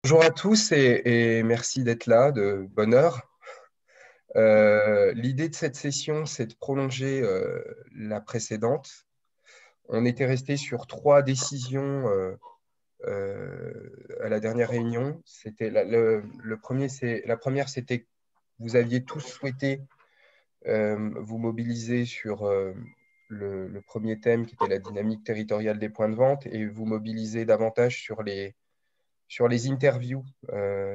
Bonjour à tous et merci d'être là, de bonne heure. L'idée de cette session, c'est de prolonger la précédente. On était resté sur trois décisions à la dernière réunion. Le premier, la première, c'était que vous aviez tous souhaité vous mobiliser sur le premier thème qui était la dynamique territoriale des points de vente et vous mobiliser davantage sur les interviews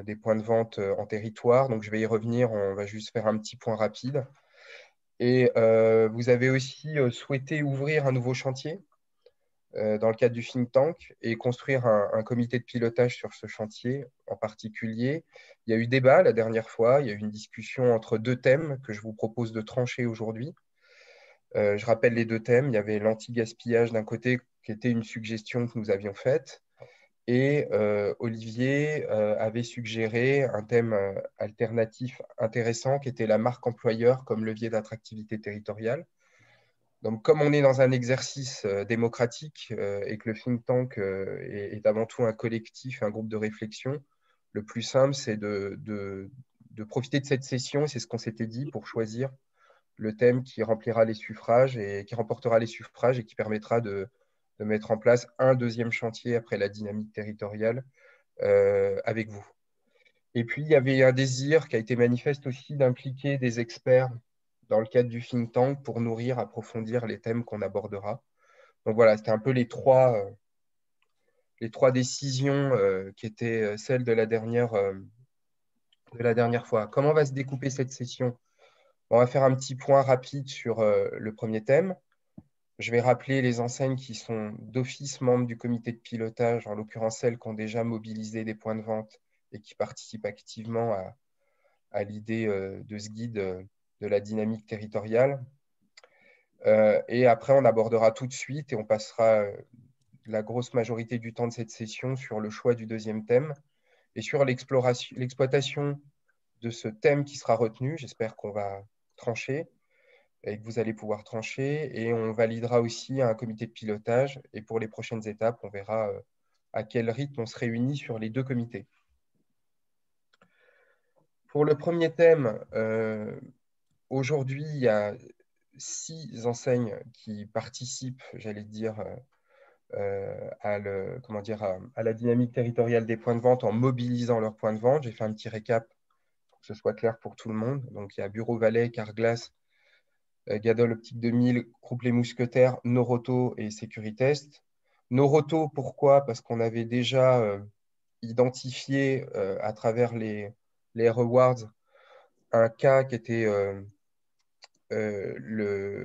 des points de vente en territoire. Donc, je vais y revenir. On va juste faire un petit point rapide. Et vous avez aussi souhaité ouvrir un nouveau chantier dans le cadre du think tank et construire un comité de pilotage sur ce chantier en particulier. Il y a eu débat la dernière fois. Il y a eu une discussion entre deux thèmes que je vous propose de trancher aujourd'hui. Je rappelle les deux thèmes. Il y avait l'anti-gaspillage d'un côté, qui était une suggestion que nous avions faite, et Olivier avait suggéré un thème alternatif intéressant qui était la marque employeur comme levier d'attractivité territoriale. Donc, comme on est dans un exercice démocratique et que le think tank est avant tout un collectif, un groupe de réflexion, le plus simple, c'est de profiter de cette session, c'est ce qu'on s'était dit, pour choisir le thème qui remplira les suffrages et qui remportera les suffrages et qui permettra de mettre en place un deuxième chantier après la dynamique territoriale avec vous. Et puis, il y avait un désir qui a été manifeste aussi d'impliquer des experts dans le cadre du think tank pour nourrir, approfondir les thèmes qu'on abordera. Donc voilà, c'était un peu les trois décisions qui étaient celles de la dernière fois. Comment va se découper cette session? On va faire un petit point rapide sur le premier thème. Je vais rappeler les enseignes qui sont d'office membres du comité de pilotage, en l'occurrence celles qui ont déjà mobilisé des points de vente et qui participent activement à l'idée de ce guide de la dynamique territoriale. Et après, on abordera tout de suite et on passera la grosse majorité du temps de cette session sur le choix du deuxième thème et sur l'exploitation de ce thème qui sera retenu. J'espère qu'on va trancher et que vous allez pouvoir trancher. Et on validera aussi un comité de pilotage. Et pour les prochaines étapes, on verra à quel rythme on se réunit sur les deux comités. Pour le premier thème, aujourd'hui, il y a 6 enseignes qui participent, j'allais dire, comment dire, à la dynamique territoriale des points de vente en mobilisant leurs points de vente. J'ai fait un petit récap pour que ce soit clair pour tout le monde. Donc, il y a Bureau Valais, Carglass, Gadol Optique 2000, Groupe Les Mousquetaires, Noroto et Securitest. Noroto, pourquoi? Parce qu'on avait déjà identifié à travers les rewards un cas qui était le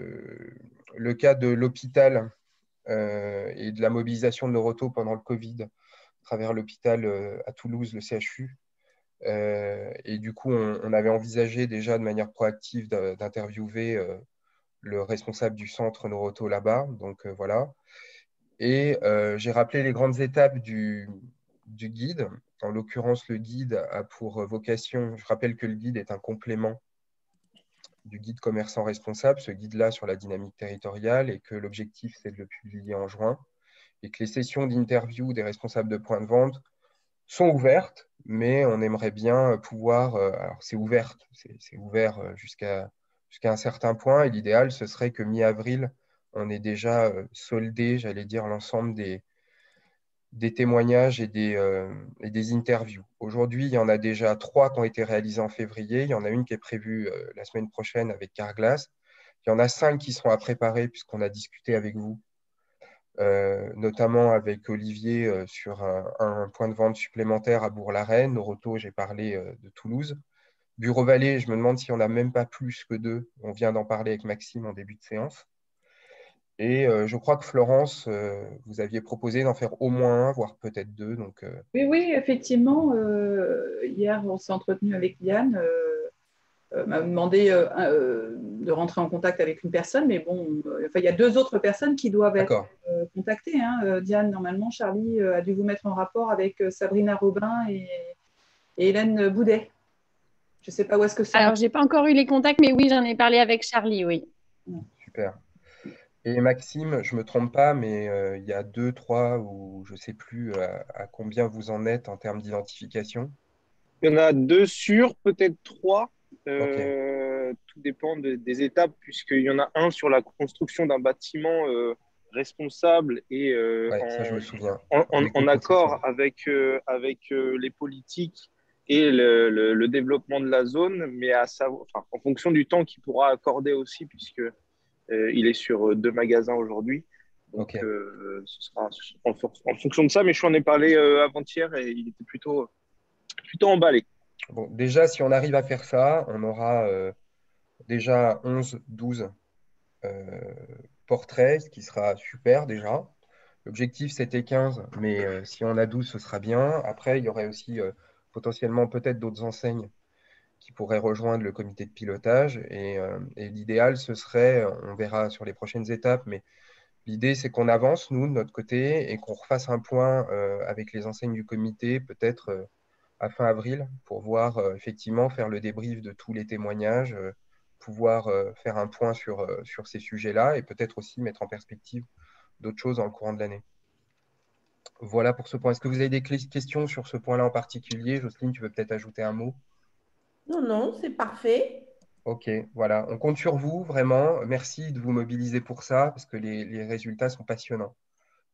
cas de l'hôpital et de la mobilisation de Noroto pendant le Covid à travers l'hôpital à Toulouse, le CHU. Et du coup, on avait envisagé déjà de manière proactive d'interviewer le responsable du centre Noroto là-bas. Donc voilà. Et j'ai rappelé les grandes étapes du guide. En l'occurrence, le guide a pour vocation, je rappelle que le guide est un complément du guide commerçant responsable, ce guide-là sur la dynamique territoriale, et que l'objectif, c'est de le publier en juin, et que les sessions d'interview des responsables de points de vente sont ouvertes, mais on aimerait bien pouvoir, alors c'est ouvert jusqu'à un certain point, et l'idéal, ce serait que mi-avril, on ait déjà soldé, j'allais dire, l'ensemble des témoignages et des interviews. Aujourd'hui, il y en a déjà 3 qui ont été réalisés en février. Il y en a une qui est prévue la semaine prochaine avec Carglass. Il y en a 5 qui sont à préparer puisqu'on a discuté avec vous, notamment avec Olivier sur un point de vente supplémentaire à Bourg-la-Reine. Noroto, j'ai parlé de Toulouse. Bureau Vallée, je me demande si on n'a même pas plus que 2. On vient d'en parler avec Maxime en début de séance. Et je crois que Florence, vous aviez proposé d'en faire au moins un, voire peut-être 2. Donc, Oui, oui, effectivement. Hier, on s'est entretenu avec Diane. M'a demandé de rentrer en contact avec une personne, mais bon, enfin, il y a 2 autres personnes qui doivent être d'accord. contactées, hein. Diane, normalement, Charlie a dû vous mettre en rapport avec Sabrina Robin et Hélène Boudet. Je ne sais pas où est-ce que ça en est. Alors, j'ai pas encore eu les contacts, mais oui, j'en ai parlé avec Charlie, oui. Super. Et Maxime, je ne me trompe pas, mais il y a deux, trois, ou je ne sais plus à combien vous en êtes en termes d'identification. Il y en a deux sûrs, peut-être trois. Ok, Tout dépend des étapes, puisqu'il y en a un sur la construction d'un bâtiment responsable et ouais, ça je me souviens, en en éco-conception. accord avec les politiques et le développement de la zone, mais enfin, en fonction du temps qu'il pourra accorder aussi, puisque il est sur deux magasins aujourd'hui. Donc, Ok. ce sera en fonction de ça. Mais je en ai parlé avant-hier et il était plutôt emballé. Bon, déjà, si on arrive à faire ça, on aura déjà 11, 12 euh, portraits, ce qui sera super déjà. L'objectif, c'était 15, mais si on a 12, ce sera bien. Après, il y aurait aussi potentiellement peut-être d'autres enseignes qui pourraient rejoindre le comité de pilotage. Et l'idéal, ce serait, on verra sur les prochaines étapes, mais l'idée, c'est qu'on avance, nous, de notre côté, et qu'on refasse un point avec les enseignes du comité, peut-être à fin avril, pour voir effectivement faire le débrief de tous les témoignages, pouvoir faire un point sur ces sujets-là, et peut-être aussi mettre en perspective d'autres choses dans le courant de l'année. Voilà pour ce point. Est-ce que vous avez des questions sur ce point-là en particulier? Jocelyne, tu veux peut-être ajouter un mot? Non, non, c'est parfait. Ok, voilà. On compte sur vous, vraiment. Merci de vous mobiliser pour ça, parce que les résultats sont passionnants.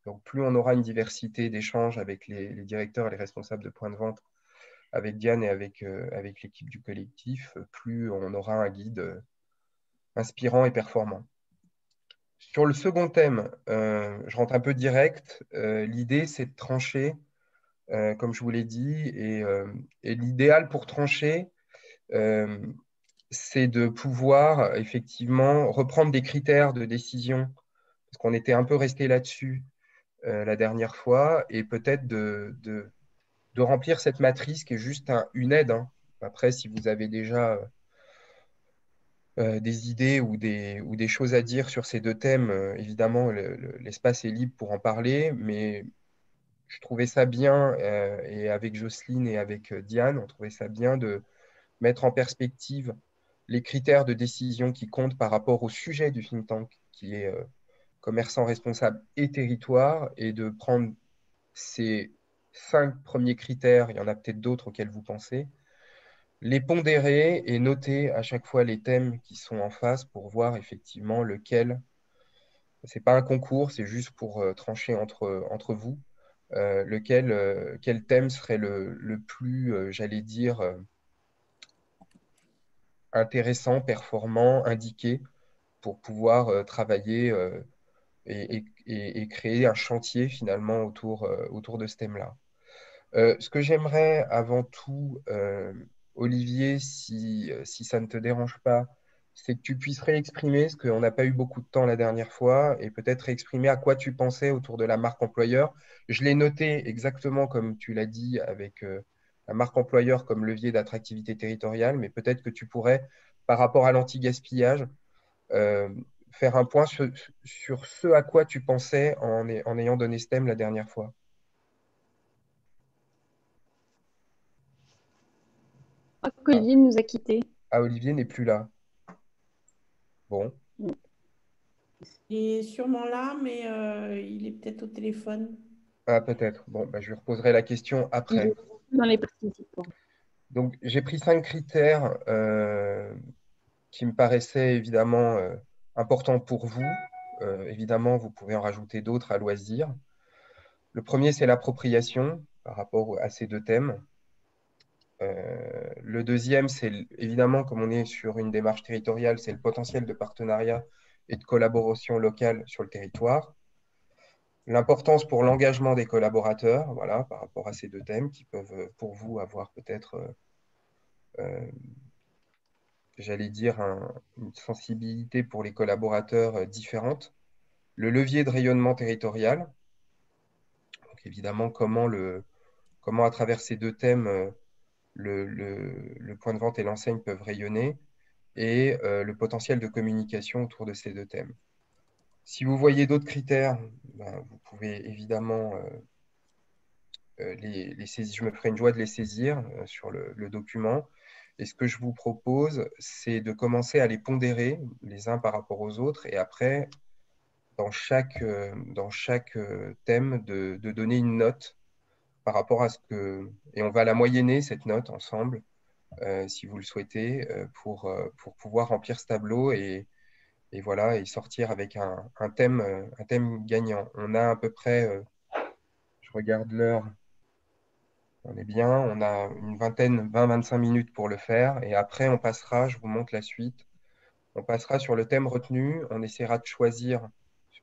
Donc, plus on aura une diversité d'échanges avec les directeurs et les responsables de points de vente, avec Diane et avec l'équipe du collectif, plus on aura un guide inspirant et performant. Sur le second thème, je rentre un peu direct. L'idée, c'est de trancher, comme je vous l'ai dit, et l'idéal pour trancher, euh, c'est de pouvoir effectivement reprendre des critères de décision, parce qu'on était un peu resté là-dessus la dernière fois, et peut-être de remplir cette matrice qui est juste une aide, hein. Après, si vous avez déjà des idées ou des choses à dire sur ces deux thèmes, évidemment, l'espace est libre pour en parler, mais je trouvais ça bien, et avec Jocelyne et avec Diane, on trouvait ça bien de mettre en perspective les critères de décision qui comptent par rapport au sujet du think tank, qui est commerçant responsable et territoire, et de prendre ces 5 premiers critères, il y en a peut-être d'autres auxquels vous pensez, les pondérer et noter à chaque fois les thèmes qui sont en face pour voir effectivement lequel, c'est pas un concours, c'est juste pour trancher entre vous, quel thème serait le plus, j'allais dire, intéressant, performant, indiqué pour pouvoir travailler et créer un chantier finalement autour de ce thème-là. Ce que j'aimerais avant tout, Olivier, si ça ne te dérange pas, c'est que tu puisses réexprimer, ce qu'on n'a pas eu beaucoup de temps la dernière fois, et peut-être réexprimer à quoi tu pensais autour de la marque employeur. Je l'ai noté exactement comme tu l'as dit, avec la marque employeur comme levier d'attractivité territoriale, mais peut-être que tu pourrais, par rapport à l'anti-gaspillage, euh, faire un point sur ce à quoi tu pensais en ayant donné ce thème la dernière fois. Ah, Olivier nous a quittés. ah, Olivier n'est plus là. Bon, Il est sûrement là, mais il est peut-être au téléphone. ah, peut-être. Bon, bah, je lui reposerai la question Il est après. dans les participants. Donc, j'ai pris 5 critères qui me paraissaient évidemment importants pour vous. Évidemment, vous pouvez en rajouter d'autres à loisir. Le premier, c'est l'appropriation par rapport à ces deux thèmes. Le deuxième, c'est évidemment, comme on est sur une démarche territoriale, c'est le potentiel de partenariat et de collaboration locale sur le territoire. L'importance pour l'engagement des collaborateurs, voilà, par rapport à ces deux thèmes qui peuvent, pour vous, avoir peut-être, j'allais dire, une sensibilité pour les collaborateurs différente. Le levier de rayonnement territorial, donc évidemment, comment à travers ces deux thèmes, le point de vente et l'enseigne peuvent rayonner, et le potentiel de communication autour de ces deux thèmes. Si vous voyez d'autres critères, ben, vous pouvez évidemment les saisir. Je me ferai une joie de les saisir sur le document. Et ce que je vous propose, c'est de commencer à les pondérer les uns par rapport aux autres, et après, dans chaque thème de donner une note par rapport à ce que… Et on va la moyenner, cette note, ensemble, si vous le souhaitez, pour pouvoir remplir ce tableau et voilà, et sortir avec un thème gagnant. On a à peu près, je regarde l'heure, on est bien, on a une vingtaine, 20-25 minutes pour le faire, et après on passera, je vous montre la suite, on passera sur le thème retenu, on essaiera de choisir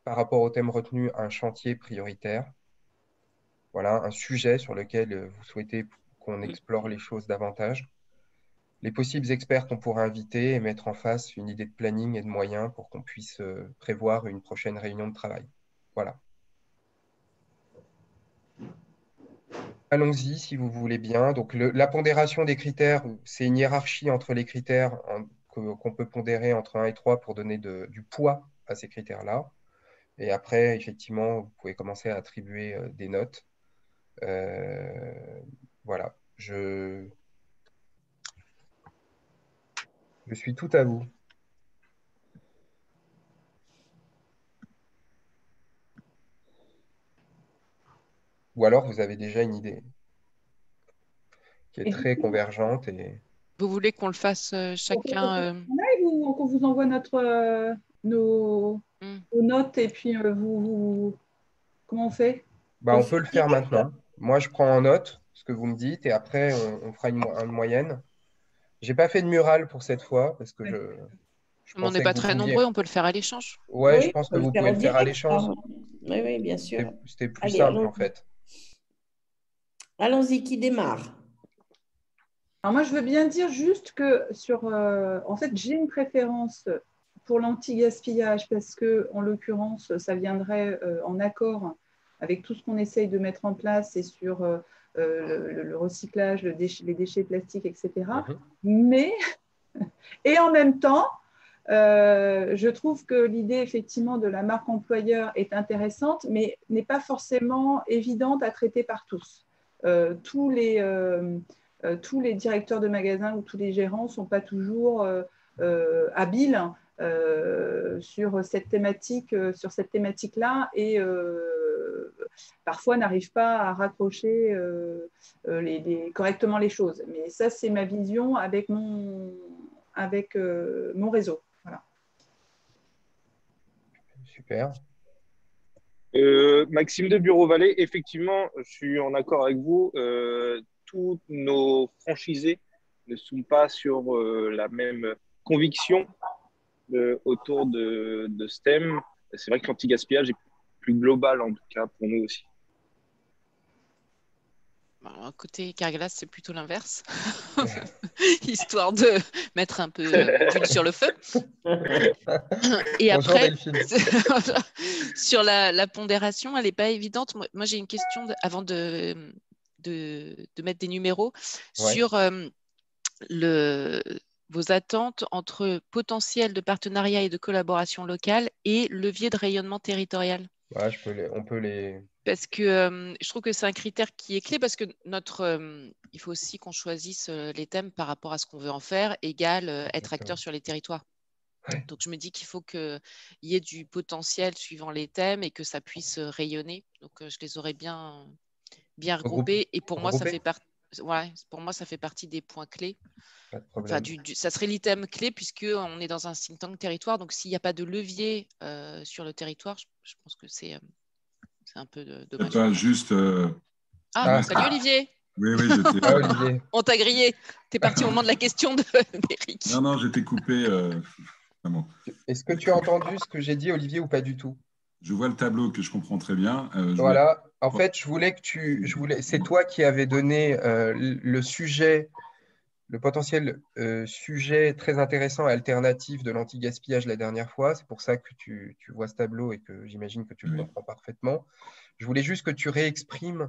par rapport au thème retenu un chantier prioritaire, voilà, un sujet sur lequel vous souhaitez qu'on explore les choses davantage, les possibles experts qu'on pourra inviter et mettre en face une idée de planning et de moyens pour qu'on puisse prévoir une prochaine réunion de travail. Voilà. Allons-y, si vous voulez bien. Donc, la pondération des critères, c'est une hiérarchie entre les critères qu'on peut pondérer entre 1 et 3 pour donner du poids à ces critères-là. Et après, effectivement, vous pouvez commencer à attribuer des notes. Voilà. Je suis tout à vous. Ou alors, vous avez déjà une idée qui est très convergente. Vous voulez qu'on le fasse chacun Ou qu'on vous envoie nos notes et puis comment on fait? On peut le faire maintenant. Moi, je prends en note ce que vous me dites et après, on fera une moyenne. Je n'ai pas fait de mural pour cette fois parce que on n'est pas très nombreux, on peut le faire à l'échange. Ouais, je pense que vous pouvez le faire à l'échange. Oui, bien sûr. C'était plus simple en fait. Allons-y, qui démarre? Alors moi, je veux bien dire juste que en fait, j'ai une préférence pour l'anti-gaspillage parce que, en l'occurrence, ça viendrait en accord avec tout ce qu'on essaye de mettre en place et sur le recyclage, les déchets plastiques, etc. Mais, et en même temps, je trouve que l'idée effectivement de la marque employeur est intéressante, mais n'est pas forcément évidente à traiter par tous. Tous les directeurs de magasins ou tous les gérants ne sont pas toujours habiles sur cette thématique-là et parfois n'arrivent pas à raccrocher correctement les choses. Mais ça, c'est ma vision avec mon réseau. Voilà. Super. Maxime de Bureau Vallée, effectivement, je suis en accord avec vous. Tous nos franchisés ne sont pas sur la même conviction autour de ce thème. C'est vrai que l'anti-gaspillage est plus global, en tout cas, pour nous aussi. Côté Carglass, c'est plutôt l'inverse, histoire de mettre un peu d'huile sur le feu. Et bonjour, après, Delphine. sur la pondération, elle n'est pas évidente. Moi, j'ai une question avant de mettre des numéros sur vos attentes entre potentiel de partenariat et de collaboration locale et levier de rayonnement territorial. Ouais, on peut les… Parce que je trouve que c'est un critère qui est clé parce que il faut aussi qu'on choisisse les thèmes par rapport à ce qu'on veut en faire, égale être acteur sur les territoires. Ouais. Donc, je me dis qu'il faut qu'il y ait du potentiel suivant les thèmes et que ça puisse rayonner. Donc, je les aurais bien regroupés. Et pour moi, ça fait partie des points clés. Enfin, ça serait l'item clé puisqu'on est dans un think tank territoire. Donc, s'il n'y a pas de levier sur le territoire, je pense que c'est un peu dommage. Pas juste. Salut Olivier. Oui, j'étais. Olivier. On t'a grillé. T'es parti au moment de la question d'Éric. Non, j'étais coupé. Vraiment. Est-ce que tu as entendu ce que j'ai dit, Olivier, ou pas du tout? Je vois le tableau que je comprends très bien. Voilà. En fait, c'est toi qui avais donné le sujet. Le potentiel sujet très intéressant et alternatif de l'anti-gaspillage la dernière fois. C'est pour ça que tu vois ce tableau et que j'imagine que tu le comprends parfaitement. Je voulais juste que tu réexprimes,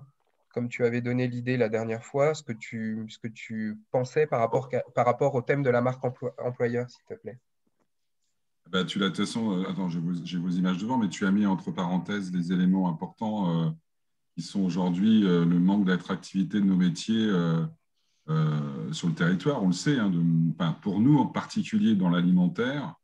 comme tu avais donné l'idée la dernière fois, ce que tu pensais par rapport au thème de la marque employeur, s'il te plaît. Tu l'as de toute façon, attends, j'ai vos images devant, mais tu as mis entre parenthèses les éléments importants qui sont aujourd'hui le manque d'attractivité de nos métiers sur le territoire, on le sait, pour nous en particulier dans l'alimentaire,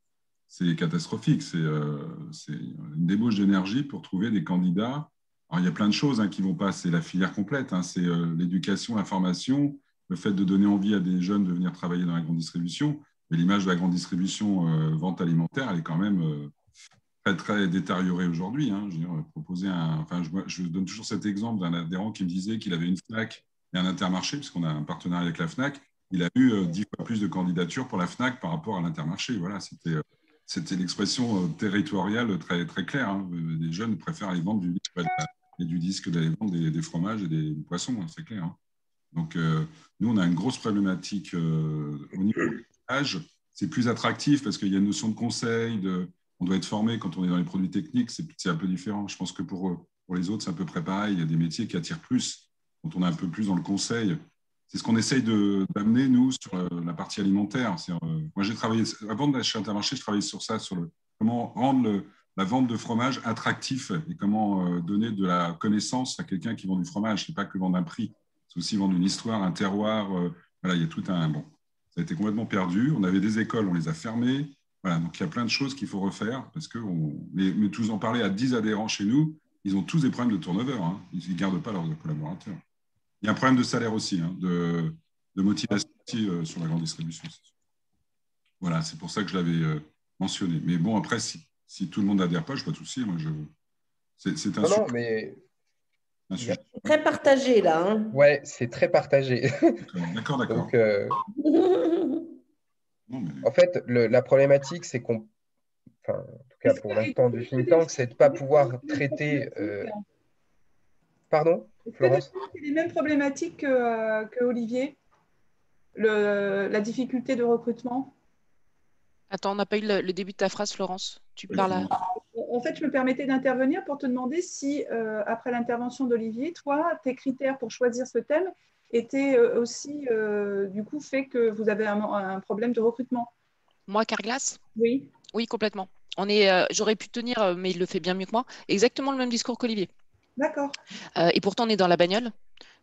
c'est catastrophique. C'est une débauche d'énergie pour trouver des candidats. Alors, il y a plein de choses qui vont pas. C'est la filière complète. C'est l'éducation, la formation, le fait de donner envie à des jeunes de venir travailler dans la grande distribution. Mais l'image de la grande distribution vente alimentaire, elle est quand même très, très détériorée aujourd'hui. Je veux dire, je donne toujours cet exemple d'un adhérent qui me disait qu'il avait une FNAC et un Intermarché, puisqu'on a un partenariat avec la FNAC. Il a eu 10 fois plus de candidatures pour la FNAC par rapport à l'Intermarché. Voilà, c'était l'expression territoriale très, très claire. Les jeunes préfèrent aller vendre du livre et du disque d'aller vendre des fromages et des poissons, c'est clair. Donc, nous, on a une grosse problématique au niveau de l'âge. C'est plus attractif parce qu'il y a une notion de conseil, on doit être formé quand on est dans les produits techniques, c'est un peu différent. Je pense que pour les autres, c'est à peu près pareil. Il y a des métiers qui attirent plus quand on est un peu plus dans le conseil. C'est ce qu'on essaye d'amener, nous, sur la partie alimentaire. Moi, j'ai travaillé, avant d'aller chez Intermarché, je travaillais sur ça, sur comment rendre la vente de fromage attractif et comment donner de la connaissance à quelqu'un qui vend du fromage. Ce n'est pas que vendre un prix, c'est aussi vendre une histoire, un terroir. Voilà, il y a tout un... Bon, ça a été complètement perdu. On avait des écoles, on les a fermées. Voilà, donc il y a plein de choses qu'il faut refaire. Parce que mais tous en parler à 10 adhérents chez nous, ils ont tous des problèmes de turnover. Ils ne gardent pas leurs collaborateurs. Il y a un problème de salaire aussi, de motivation aussi, sur la grande distribution. Voilà, c'est pour ça que je l'avais mentionné. Mais bon, après, si tout le monde n'adhère pas, je n'ai pas de souci. C'est un sujet. Non, mais... C'est très partagé, là. Ouais, c'est très partagé. D'accord. Donc, en fait, la problématique, c'est qu'on... Enfin, en tout cas, pour l'instant, du think tank, c'est de ne pas pouvoir traiter... Pardon, Florence? C'est les mêmes problématiques que Olivier, la difficulté de recrutement. Attends, on n'a pas eu le début de ta phrase, Florence. Tu parles à... En fait, je me permettais d'intervenir pour te demander si, après l'intervention d'Olivier, toi, tes critères pour choisir ce thème étaient aussi, du coup, fait que vous avez un problème de recrutement. Moi, Carglass? Oui. Oui, complètement. J'aurais pu tenir, mais il le fait bien mieux que moi, exactement le même discours qu'Olivier. D'accord. Et pourtant, on est dans la bagnole.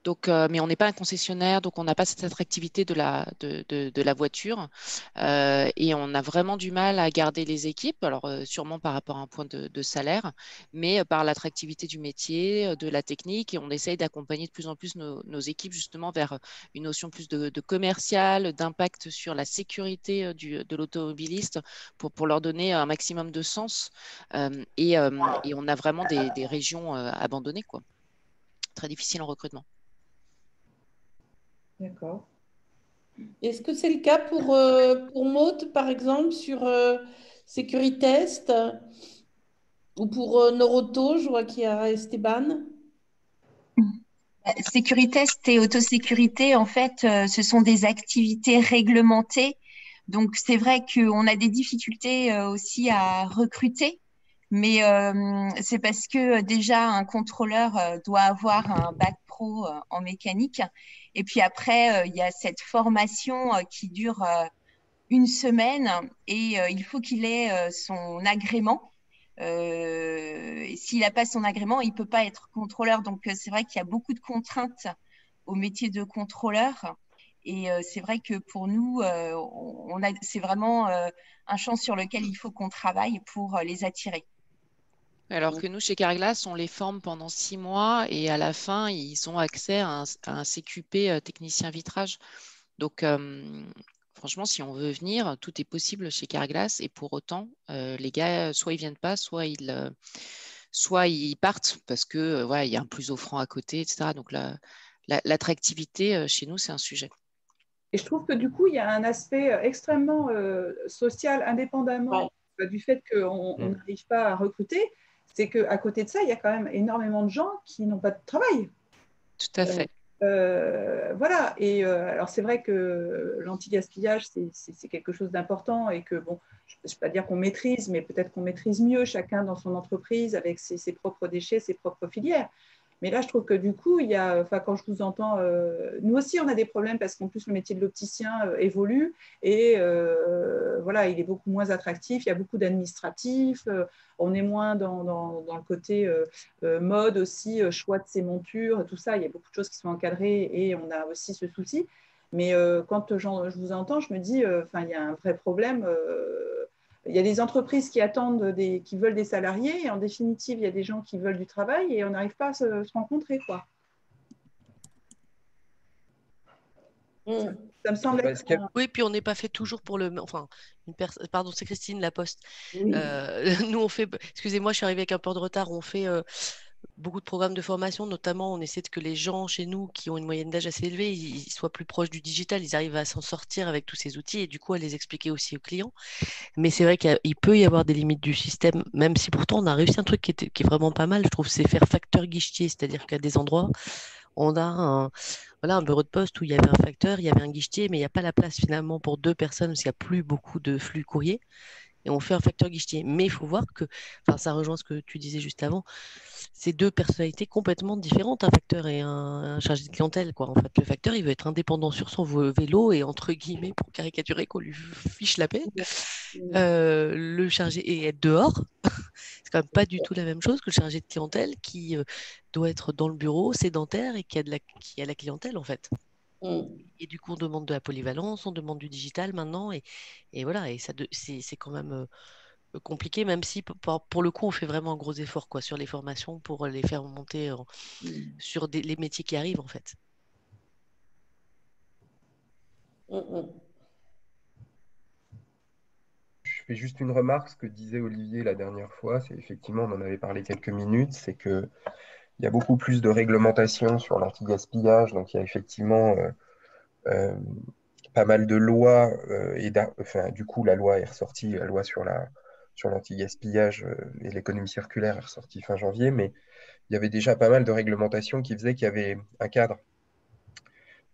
Donc, mais on n'est pas un concessionnaire, donc on n'a pas cette attractivité de la voiture. Et on a vraiment du mal à garder les équipes, alors sûrement par rapport à un point de salaire, mais par l'attractivité du métier, de la technique. Et on essaye d'accompagner de plus en plus nos équipes justement vers une notion plus de commercial, d'impact sur la sécurité de l'automobiliste pour leur donner un maximum de sens. Et on a vraiment des régions abandonnées, quoi. Très difficile en recrutement. D'accord. Est-ce que c'est le cas pour Maud, par exemple, sur Sécuritest ou pour Noroto, je vois qu'il y a Esteban? Sécuritest et autosécurité, en fait, ce sont des activités réglementées. Donc, c'est vrai qu'on a des difficultés aussi à recruter, mais c'est parce que déjà, un contrôleur doit avoir un bac pro en mécanique. Et puis après, il y a cette formation qui dure une semaine et il faut qu'il ait son agrément. S'il n'a pas son agrément, il ne peut pas être contrôleur. Donc, c'est vrai qu'il y a beaucoup de contraintes au métier de contrôleur. Et c'est vrai que pour nous, c'est vraiment un champ sur lequel il faut qu'on travaille pour les attirer. Alors que nous, chez Carglass, on les forme pendant 6 mois et à la fin, ils ont accès à un CQP technicien vitrage. Donc, franchement, si on veut venir, tout est possible chez Carglass. Et pour autant, les gars, soit ils ne viennent pas, soit ils partent parce que voilà, il y a un plus offrant à côté, etc. Donc, l'attractivité chez nous, c'est un sujet. Et je trouve que du coup, il y a un aspect extrêmement social, indépendamment du fait qu'on n'arrive pas à recruter. C'est qu'à côté de ça, il y a quand même énormément de gens qui n'ont pas de travail. Tout à fait. Voilà. Et alors, c'est vrai que l'anti-gaspillage, c'est quelque chose d'important et que, bon, je ne peux pas dire qu'on maîtrise, mais peut-être qu'on maîtrise mieux chacun dans son entreprise avec ses propres déchets, ses propres filières. Mais là, je trouve que du coup, quand je vous entends, nous aussi, on a des problèmes parce qu'en plus, le métier de l'opticien évolue et voilà, il est beaucoup moins attractif. Il y a beaucoup d'administratifs. On est moins dans le côté mode aussi, choix de ses montures, tout ça. Il y a beaucoup de choses qui sont encadrées et on a aussi ce souci. Mais quand je vous entends, je me dis, il y a un vrai problème. il y a des entreprises qui attendent, qui veulent des salariés, et en définitive, il y a des gens qui veulent du travail, et on n'arrive pas à se rencontrer, quoi. Ça me semble être… Oui, puis on n'est pas fait toujours pour le… Enfin, pardon, c'est Christine Laposte. Oui. Nous, on fait… Excusez-moi, je suis arrivée avec un peu de retard. On fait beaucoup de programmes de formation, notamment on essaie de que les gens chez nous qui ont une moyenne d'âge assez élevée, ils soient plus proches du digital, ils arrivent à s'en sortir avec tous ces outils et du coup à les expliquer aussi aux clients. Mais c'est vrai qu'il peut y avoir des limites du système, même si pourtant on a réussi un truc qui est vraiment pas mal, je trouve, c'est faire facteur guichetier, c'est-à-dire qu'à des endroits, on a un bureau de poste où il y avait un facteur, il y avait un guichetier, mais il n'y a pas la place finalement pour 2 personnes parce qu'il n'y a plus beaucoup de flux courrier. Et on fait un facteur guichetier. Mais il faut voir que, ça rejoint ce que tu disais juste avant, c'est 2 personnalités complètement différentes, un facteur et un chargé de clientèle, quoi. En fait, le facteur, il veut être indépendant sur son vélo et, entre guillemets, pour caricaturer, qu'on lui fiche la paix. Le chargé et être dehors, c'est quand même pas du tout la même chose que le chargé de clientèle qui doit être dans le bureau, sédentaire et qui a la clientèle, en fait. Et du coup, on demande de la polyvalence, on demande du digital maintenant, et voilà, et c'est quand même compliqué, même si pour le coup, on fait vraiment un gros effort, quoi, sur les formations pour les faire monter sur les métiers qui arrivent, en fait. Je fais juste une remarque, ce que disait Olivier la dernière fois, c'est effectivement, on en avait parlé quelques minutes, c'est qu'il y a beaucoup plus de réglementation sur l'anti-gaspillage, donc il y a effectivement pas mal de lois, du coup la loi est ressortie, la loi sur l'anti-gaspillage et l'économie circulaire est ressortie fin janvier, mais il y avait déjà pas mal de réglementations qui faisaient qu'il y avait un cadre.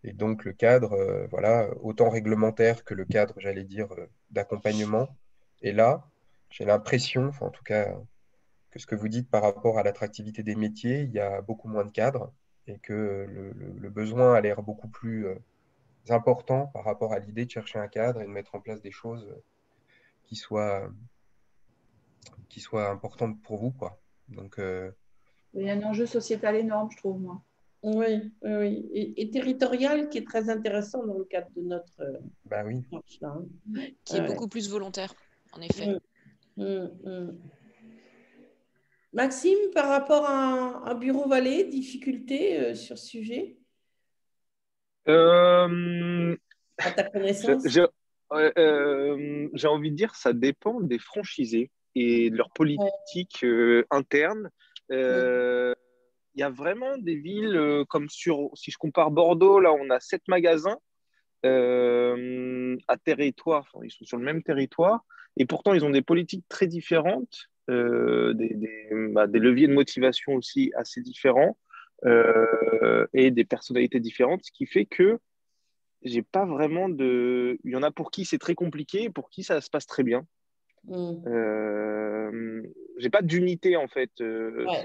Et donc le cadre, voilà, autant réglementaire que le cadre, j'allais dire, d'accompagnement. Et là, j'ai l'impression, en tout cas, que ce que vous dites par rapport à l'attractivité des métiers, il y a beaucoup moins de cadres et que le besoin a l'air beaucoup plus important par rapport à l'idée de chercher un cadre et de mettre en place des choses qui soient importantes pour vous, quoi. Donc, il y a un enjeu sociétal énorme, je trouve, moi. Oui, oui. Et territorial qui est très intéressant dans le cadre de notre bah oui. marche là. Qui est beaucoup plus volontaire, en effet. Maxime, par rapport à un Bureau Valais, difficulté sur ce sujet à ta connaissance? J'ai envie de dire, ça dépend des franchisés et de leur politique interne. Il y a vraiment des villes comme si je compare Bordeaux, là on a 7 magasins à territoire, enfin, ils sont sur le même territoire et pourtant ils ont des politiques très différentes, des leviers de motivation aussi assez différents et des personnalités différentes, ce qui fait que j'ai pas vraiment de… Il y en a pour qui c'est très compliqué et pour qui ça se passe très bien. J'ai pas d'unité en fait,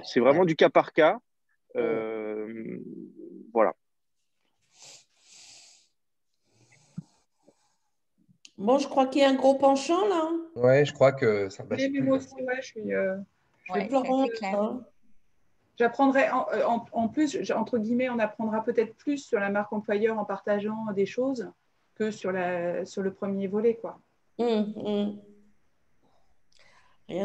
c'est vraiment du cas par cas. Voilà. Bon, je crois qu'il y a un gros penchant là. Ouais, je crois que ça passe. Oui, mais moi aussi, ouais, je suis… c'est clair. J'apprendrai en plus, entre guillemets, on apprendra peut-être plus sur la marque employeur en partageant des choses que sur le premier volet, quoi. Je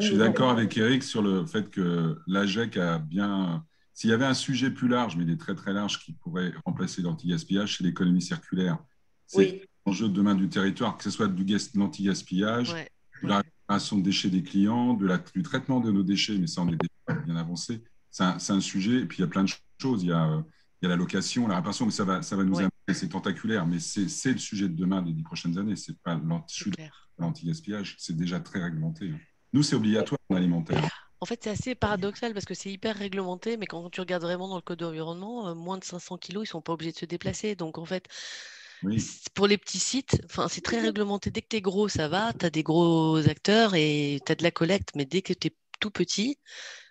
suis d'accord avec Eric sur le fait que l'AGEC a bien… S'il y avait un sujet plus large, mais il est très très large, qui pourrait remplacer l'anti-gaspillage, c'est l'économie circulaire. C'est l'enjeu de demain du territoire, que ce soit de l'anti-gaspillage, de la récupération de déchets des clients, du traitement de nos déchets, mais ça on est déjà bien avancé. C'est un sujet, et puis il y a plein de choses. Il y a la location, la réparation, mais ça va nous amener, c'est tentaculaire, mais c'est le sujet de demain des 10 prochaines années. C'est pas l'anti-gaspillage, c'est déjà très réglementé. Nous, c'est obligatoire en alimentaire. En fait, c'est assez paradoxal parce que c'est hyper réglementé, mais quand tu regardes vraiment dans le code de l'environnement, moins de 500 kilos, ils ne sont pas obligés de se déplacer. Donc, en fait, pour les petits sites, c'est très réglementé. Dès que tu es gros, ça va, tu as des gros acteurs et tu as de la collecte, mais dès que tu es tout petit,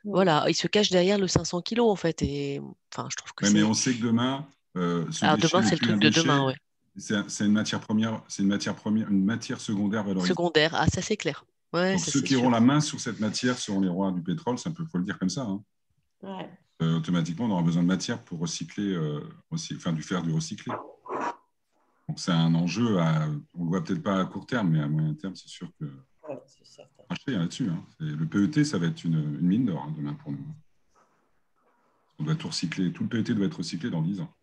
voilà, ils se cachent derrière le 500 kilos, en fait. Et je trouve que mais on sait que demain, demain, c'est le truc de demain, ouais. C'est une matière première, une matière secondaire valorisée. Secondaire, ça c'est clair. Ouais, donc, ceux qui auront la main sur cette matière seront les rois du pétrole, ça faut le dire comme ça. Automatiquement, on aura besoin de matière pour recycler, du recyclé. Donc c'est un enjeu, on ne le voit peut-être pas à court terme, mais à moyen terme, c'est sûr que… c'est certain. marché là-dessus. Hein. Le PET, ça va être une mine d'or demain pour nous. On doit tout recycler. Tout le PET doit être recyclé dans 10 ans.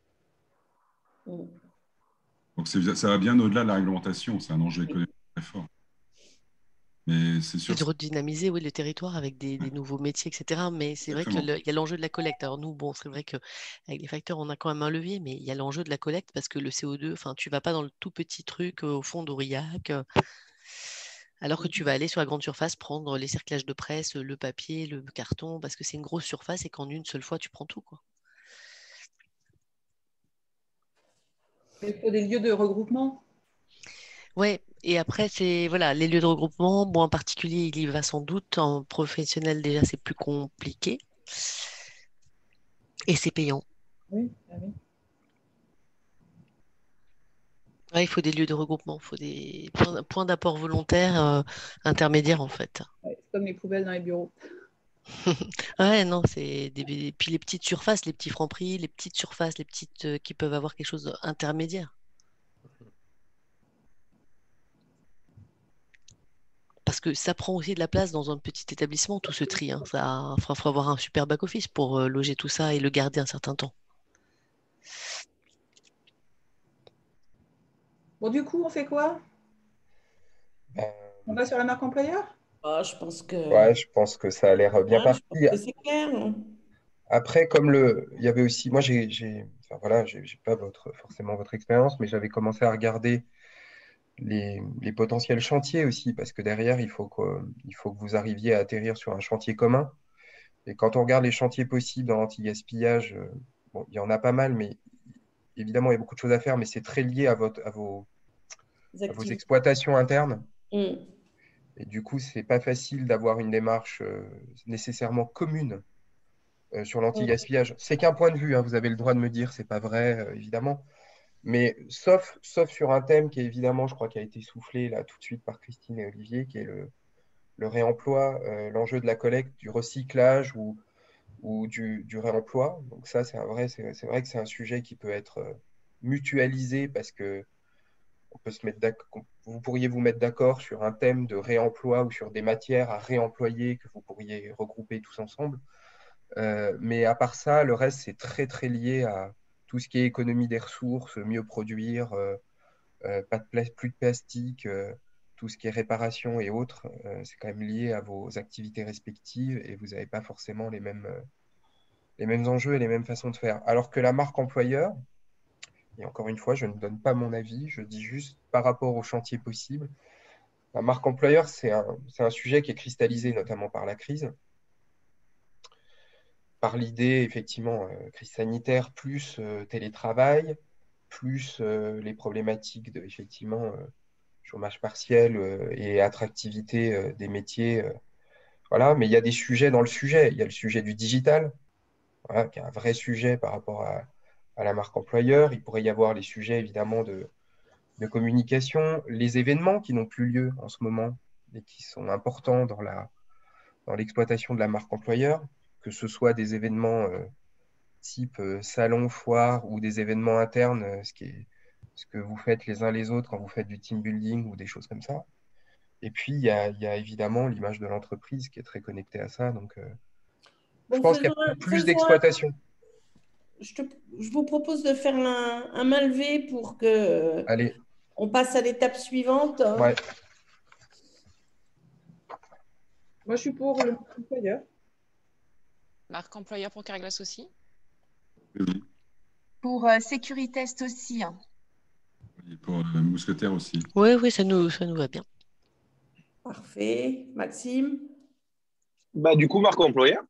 Donc ça va bien au-delà de la réglementation. C'est un enjeu économique très fort. Mais c'est Et sûr. de redynamiser oui, le territoire avec des nouveaux métiers, etc. Mais c'est vrai qu'il y a l'enjeu de la collecte. Alors nous, bon, c'est vrai qu'avec les facteurs, on a quand même un levier, mais il y a l'enjeu de la collecte parce que le CO2, tu ne vas pas dans le tout petit truc au fond d'Aurillac, alors que tu vas aller sur la grande surface prendre les cerclages de presse, le papier, le carton, parce que c'est une grosse surface et qu'en une seule fois, tu prends tout, quoi. Il faut des lieux de regroupement. Ouais, et après, c'est voilà, les lieux de regroupement. Bon, en particulier, il y va sans doute. En professionnel, déjà, c'est plus compliqué. Et c'est payant. Oui, oui. Ouais, il faut des lieux de regroupement, il faut des points d'apport volontaires intermédiaires, en fait. Ouais, c'est comme les poubelles dans les bureaux. Ouais, non, c'est puis les petites surfaces, les petits francs-prix, les petites surfaces, les petites qui peuvent avoir quelque chose d'intermédiaire. Parce que ça prend aussi de la place dans un petit établissement, tout ce tri. Hein. Ça, faut avoir un super back-office pour loger tout ça et le garder un certain temps. Bon, du coup, on fait quoi? On va sur la marque employeur? Je pense que, Ouais, je pense que ça a l'air bien je parti. pense que c'est clair. Hein. Après, il y avait aussi, moi, enfin, voilà, j'ai pas forcément votre expérience, mais j'avais commencé à regarder les potentiels chantiers aussi, parce que derrière, il faut que vous arriviez à atterrir sur un chantier commun. Et quand on regarde les chantiers possibles dans l'anti-gaspillage, bon, il y en a pas mal, mais évidemment, il y a beaucoup de choses à faire, mais c'est très lié à vos Activités. exploitations internes. Mm. Et du coup, c'est pas facile d'avoir une démarche nécessairement commune sur l'anti-gaspillage. C'est qu'un point de vue, hein, vous avez le droit de me dire, c'est pas vrai, évidemment. Mais sauf sur un thème qui est évidemment, je crois, qui a été soufflé là tout de suite par Christine et Olivier, qui est le réemploi, l'enjeu de la collecte, du recyclage ou du réemploi. Donc ça, c'est vrai que c'est un sujet qui peut être mutualisé parce que on peut se mettre vous pourriez vous mettre d'accord sur un thème de réemploi ou sur des matières à réemployer que vous pourriez regrouper tous ensemble. Mais à part ça, le reste, c'est très, très lié à tout ce qui est économie des ressources, mieux produire, plus de plastique, tout ce qui est réparation et autres. C'est quand même lié à vos activités respectives et vous n'avez pas forcément les mêmes enjeux et les mêmes façons de faire. Alors que la marque employeur, et encore une fois, je ne donne pas mon avis, je dis juste par rapport au chantier possible, la marque employeur, c'est un sujet qui est cristallisé notamment par la crise, par l'idée, effectivement, crise sanitaire plus télétravail, plus les problématiques de, effectivement, chômage partiel et attractivité des métiers. Voilà, mais il y a des sujets dans le sujet. Il y a le sujet du digital, voilà, qui est un vrai sujet par rapport à la marque employeur. Il pourrait y avoir les sujets, évidemment, de communication, les événements qui n'ont plus lieu en ce moment et qui sont importants dans l'exploitation de la marque employeur, que ce soit des événements type salon, foire ou des événements internes, ce que vous faites les uns les autres quand vous faites du team building ou des choses comme ça. Et puis, il y a évidemment l'image de l'entreprise qui est très connectée à ça. Donc, je Bon, pense qu'il y a plus d'exploitation. je vous propose de faire un main levée pour que Allez, on passe à l'étape suivante. ouais. Moi, je suis pour le marque employeur. Marque employeur pour Carglass aussi? Oui, Pour Sécuritest aussi. Hein. et pour Mousquetaire aussi. Oui, oui, ça nous va bien. Parfait. Maxime? Du coup, marque employeur.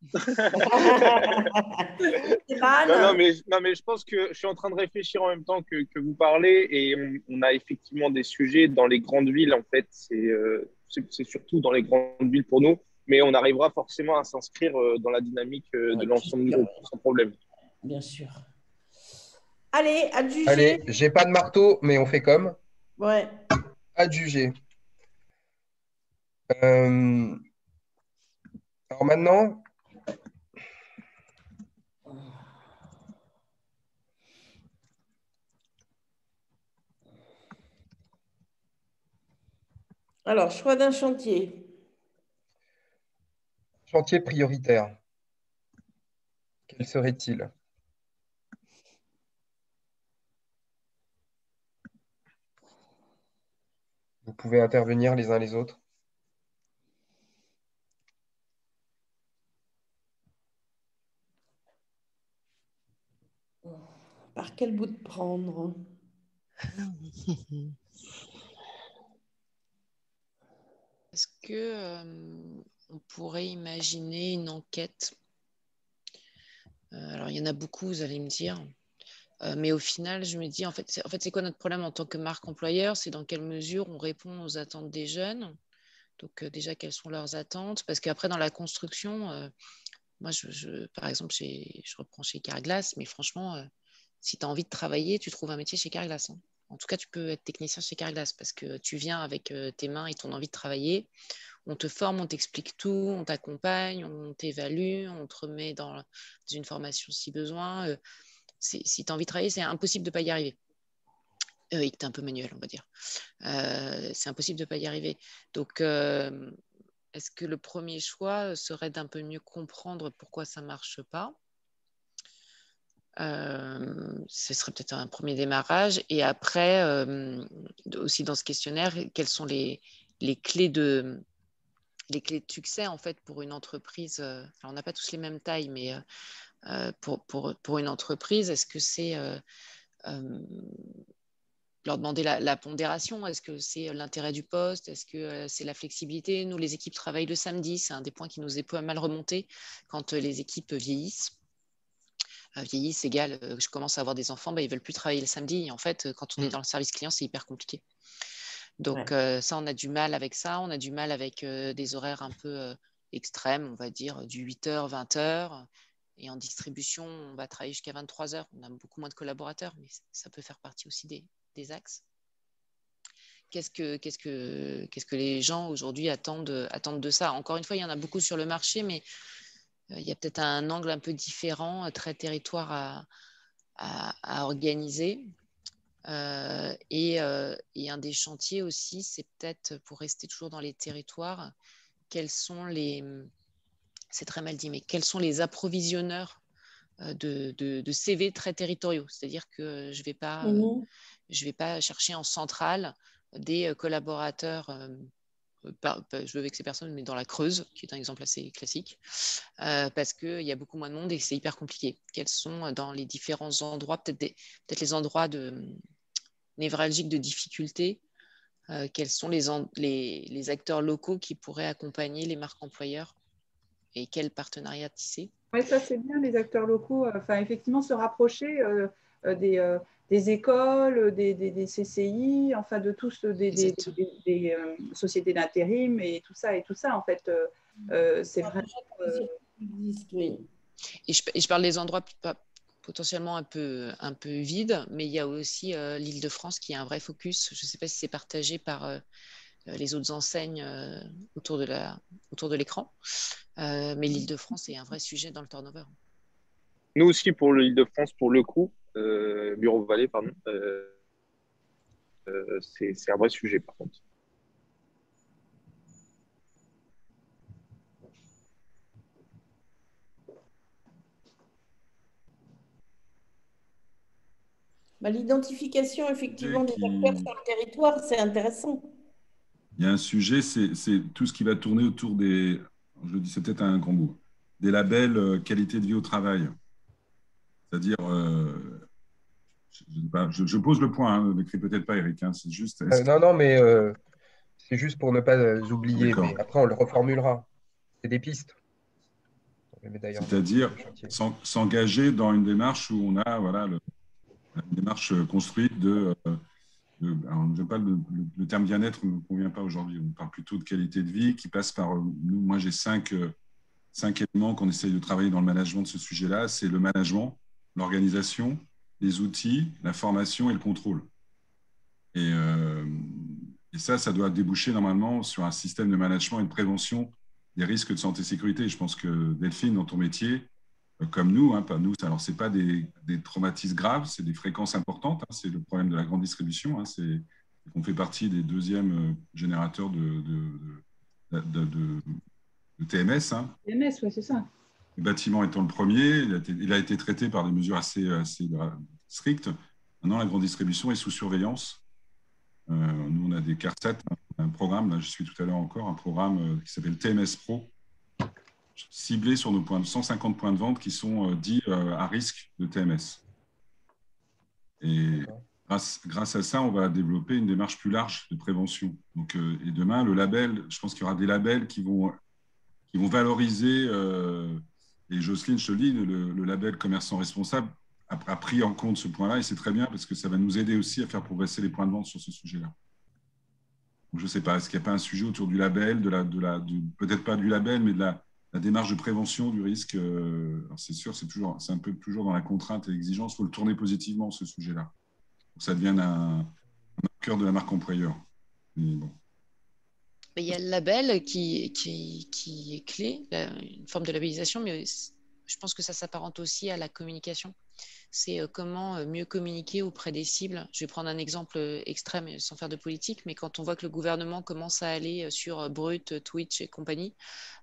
Stéphane? Non, mais je pense que je suis en train de réfléchir en même temps que vous parlez et on a effectivement des sujets dans les grandes villes. En fait, c'est surtout dans les grandes villes pour nous, mais on arrivera forcément à s'inscrire dans la dynamique de l'ensemble du groupe sans problème. Bien sûr. Allez, à juger. Allez, j'ai pas de marteau, mais on fait comme. Ouais. À juger. Alors maintenant, Alors, choix d'un chantier. Chantier prioritaire, quel serait-il? Vous pouvez intervenir les uns les autres. Par quel bout de prendre? Est-ce que on pourrait imaginer une enquête? Alors, il y en a beaucoup, vous allez me dire. Mais au final, je me dis, en fait, c'est quoi notre problème en tant que marque employeur? C'est dans quelle mesure on répond aux attentes des jeunes. Donc, déjà, quelles sont leurs attentes? Parce qu'après, dans la construction, moi, par exemple, je reprends chez Carglass, mais franchement, si tu as envie de travailler, tu trouves un métier chez Carglass, hein. En tout cas, tu peux être technicien chez Carglass parce que tu viens avec tes mains et ton envie de travailler. On te forme, on t'explique tout, on t'accompagne, on t'évalue, on te remet dans une formation si besoin. Si tu as envie de travailler, c'est impossible de ne pas y arriver. Et que tu es un peu manuel, on va dire. C'est impossible de ne pas y arriver. Donc, est-ce que le premier choix serait d'un peu mieux comprendre pourquoi ça ne marche pas? Ce serait peut-être un premier démarrage. Et après, aussi dans ce questionnaire, quelles sont les clés de succès en fait pour une entreprise? Alors, on n'a pas tous les mêmes tailles, mais pour une entreprise, est-ce que c'est leur demander la pondération? Est-ce que c'est l'intérêt du poste? Est-ce que c'est la flexibilité? Nous, les équipes travaillent le samedi. C'est un des points qui nous est pas mal remonté quand les équipes vieillissent. Vieillissent égale, je commence à avoir des enfants, ils ne veulent plus travailler le samedi. Et en fait, quand on est dans le service client, c'est hyper compliqué. Donc, ça, on a du mal avec ça. On a du mal avec des horaires un peu extrêmes, on va dire du 8h, 20h. Et en distribution, on va travailler jusqu'à 23h. On a beaucoup moins de collaborateurs, mais ça peut faire partie aussi des axes. Qu'est-ce que les gens aujourd'hui attendent de ça? Encore une fois, il y en a beaucoup sur le marché, mais il y a peut-être un angle un peu différent, très territoire à organiser. Et un des chantiers aussi, c'est peut-être, pour rester toujours dans les territoires, c'est très mal dit, mais quels sont les approvisionneurs de CV très territoriaux? C'est-à-dire que je vais pas chercher en centrale des collaborateurs, je veux vexer personne, mais dans la Creuse, qui est un exemple assez classique, parce qu'il y a beaucoup moins de monde et c'est hyper compliqué. Quels sont dans les différents endroits, peut-être les endroits névralgiques de difficulté, quels sont les acteurs locaux qui pourraient accompagner les marques employeurs et quels partenariats tisser? Oui, ça c'est bien, les acteurs locaux, effectivement se rapprocher des écoles, des CCI, enfin de tous des sociétés d'intérim et tout ça en fait. C'est vraiment. Et je parle des endroits potentiellement un peu vides, mais il y a aussi l'Île-de-France qui a un vrai focus. Je ne sais pas si c'est partagé par les autres enseignes autour de l'écran, mais l'Île-de-France est un vrai sujet dans le turnover. Nous aussi, pour l'Île-de-France, pour le coup, Bureau-Vallée, pardon, c'est un vrai sujet, par contre. L'identification, effectivement, des acteurs sur le territoire, c'est intéressant. Il y a un sujet, c'est tout ce qui va tourner autour des, je dis, c'est peut-être un grand mot, des labels qualité de vie au travail. C'est-à-dire, je pose le point, ne m'écris peut-être pas, Eric, hein, c'est juste. Non, mais c'est juste pour ne pas oublier, mais après on le reformulera. C'est des pistes. C'est-à-dire s'engager dans une démarche où on a une démarche construite alors, je pas le terme bien-être ne me convient pas aujourd'hui. On parle plutôt de qualité de vie qui passe par nous. Moi, j'ai cinq éléments qu'on essaye de travailler dans le management de ce sujet-là. C'est le management, l'organisation, les outils, la formation et le contrôle. Et ça doit déboucher normalement sur un système de management et de prévention des risques de santé et sécurité. Je pense que Delphine, dans ton métier, comme nous, pas nous, alors ce n'est pas des traumatismes graves, c'est des fréquences importantes. C'est le problème de la grande distribution. C'est qu'on fait partie des deuxièmes générateurs de le TMS. Hein. TMS, oui, c'est ça. Le bâtiment étant le premier, il a été traité par des mesures assez strictes. Maintenant, la grande distribution est sous surveillance. Nous, on a des CARSAT, un programme, là, je suis tout à l'heure encore, un programme qui s'appelle TMS Pro, ciblé sur nos 150 points de vente qui sont dits à risque de TMS. Et grâce à ça, on va développer une démarche plus large de prévention. Donc, et demain, le label, je pense qu'il y aura des labels qui vont valoriser, et Jocelyne, je te le dis, le label commerçant responsable a pris en compte ce point-là, et c'est très bien parce que ça va nous aider aussi à faire progresser les points de vente sur ce sujet-là. Donc, je ne sais pas, est-ce qu'il n'y a pas un sujet autour du label, peut-être pas du label, mais de la démarche de prévention du risque. C'est sûr, c'est un peu toujours dans la contrainte et l'exigence. Il faut le tourner positivement, ce sujet-là. Donc, ça devienne un marqueur de la marque employeur. Bon. Il y a le label qui est clé, une forme de labellisation, mais je pense que ça s'apparente aussi à la communication. C'est comment mieux communiquer auprès des cibles. Je vais prendre un exemple extrême sans faire de politique, mais quand on voit que le gouvernement commence à aller sur Brut, Twitch et compagnie,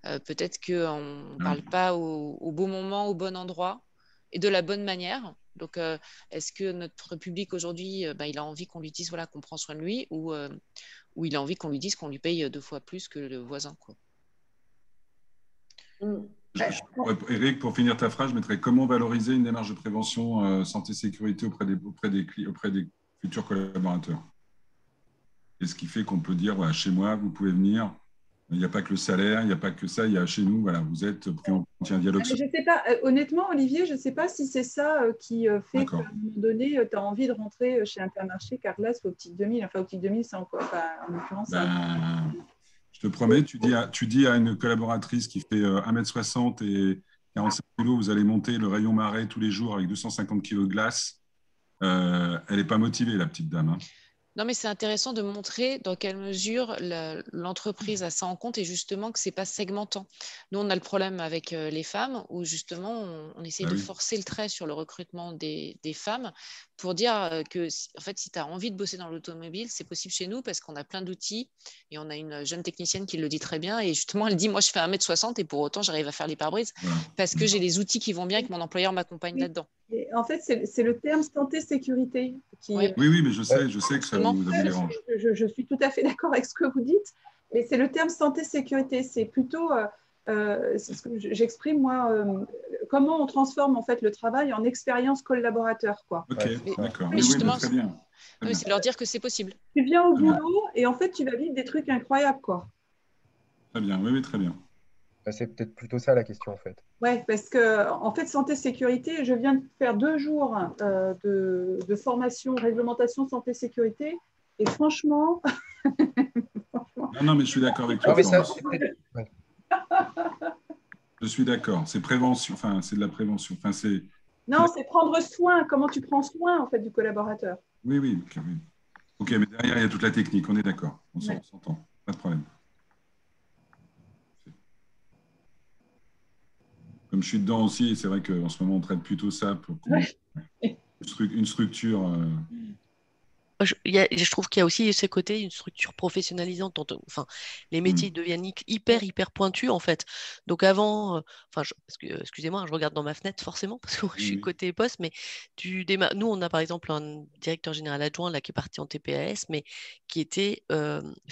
peut-être qu'on ne parle pas au bon moment, au bon endroit et de la bonne manière. Donc, est-ce que notre public aujourd'hui, il a envie qu'on lui dise qu'on prend soin de lui ou il a envie qu'on lui dise qu'on lui paye 2 fois plus que le voisin, quoi. Eric, pour finir ta phrase, je mettrais comment valoriser une démarche de prévention santé-sécurité auprès des futurs collaborateurs. Et ce qui fait qu'on peut dire, voilà, chez moi, vous pouvez venir, il n'y a pas que le salaire, il n'y a pas que ça, il y a chez nous, voilà, vous êtes pris en compte, il y a un dialogue. Je ne sais pas, honnêtement, Olivier, je ne sais pas si c'est ça qui fait qu'à un moment donné, tu as envie de rentrer chez Intermarché, Carglass ou au Petit 2000. Enfin, au Petit 2000, c'est encore, en l'occurrence. Je te promets, tu dis à une collaboratrice qui fait 1m60 et 45 kg, vous allez monter le rayon marais tous les jours avec 250 kg de glace. Elle n'est pas motivée, la petite dame. Hein. Non, mais c'est intéressant de montrer dans quelle mesure l'entreprise a ça en compte et justement que ce n'est pas segmentant. Nous, on a le problème avec les femmes où justement, on essaie de forcer le trait sur le recrutement des femmes pour dire que en fait, si tu as envie de bosser dans l'automobile, c'est possible chez nous parce qu'on a plein d'outils et on a une jeune technicienne qui le dit très bien et justement, elle dit, moi, je fais 1m60 et pour autant, j'arrive à faire les pare-brises parce que j'ai les outils qui vont bien et que mon employeur m'accompagne là-dedans. Et en fait, c'est le terme santé-sécurité qui… Oui, mais je sais que ça vous dérange. Je suis tout à fait d'accord avec ce que vous dites, mais c'est le terme santé-sécurité. C'est plutôt, c'est ce que j'exprime moi, comment on transforme en fait le travail en expérience collaborateur, quoi. Ok, d'accord. Mais justement, très bien. C'est de leur dire que c'est possible. Tu viens au boulot et en fait, tu vas vivre des trucs incroyables, quoi. Très bien, oui, très bien. C'est peut-être plutôt ça la question, en fait. Oui, parce que en fait, santé-sécurité, je viens de faire 2 jours de formation, réglementation santé-sécurité, et franchement… Non, mais je suis d'accord avec toi. Je suis d'accord. C'est prévention. Enfin, c'est de la prévention. Enfin, non, c'est prendre soin. Comment tu prends soin en fait du collaborateur. Oui. Ok, mais derrière, il y a toute la technique. On est d'accord. On s'entend. Pas de problème. Comme je suis dedans aussi, c'est vrai qu'en ce moment, on traite plutôt ça pour une structure. Je trouve qu'il y a aussi ce côté, une structure professionnalisante. Enfin, les métiers deviennent hyper pointus, en fait. Donc avant, excusez-moi, je regarde dans ma fenêtre forcément, parce que je suis côté poste, mais nous, on a par exemple un directeur général adjoint là, qui est parti en TPAS, mais qui était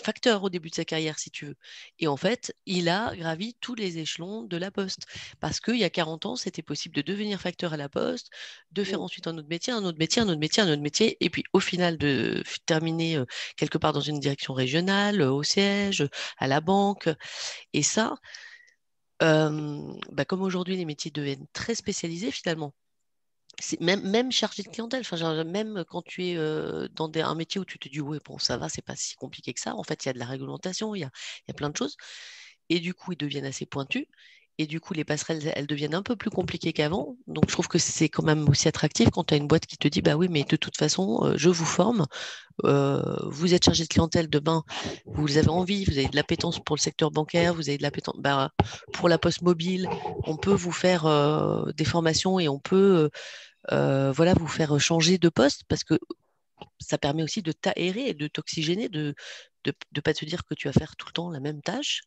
facteur au début de sa carrière, si tu veux. Et en fait, il a gravi tous les échelons de la Poste. Parce qu'il y a 40 ans, c'était possible de devenir facteur à la Poste, de faire ensuite un autre métier, et puis au final de terminer quelque part dans une direction régionale, au siège, à la banque. Et ça, comme aujourd'hui, les métiers deviennent très spécialisés finalement. C'est même chargé de clientèle, enfin, même quand tu es dans un métier où tu te dis ouais, bon, ça va, c'est pas si compliqué que ça. En fait, il y a de la réglementation, il y a plein de choses. Et du coup, ils deviennent assez pointus. Et du coup, les passerelles, elles deviennent un peu plus compliquées qu'avant. Donc, je trouve que c'est quand même aussi attractif quand tu as une boîte qui te dit, bah oui, mais de toute façon, je vous forme. Vous êtes chargé de clientèle demain, vous avez envie, vous avez de l'appétence pour le secteur bancaire, vous avez de l'appétence pour la poste mobile, on peut vous faire des formations et on peut vous faire changer de poste parce que ça permet aussi de t'aérer et de t'oxygéner, de ne pas te dire que tu vas faire tout le temps la même tâche.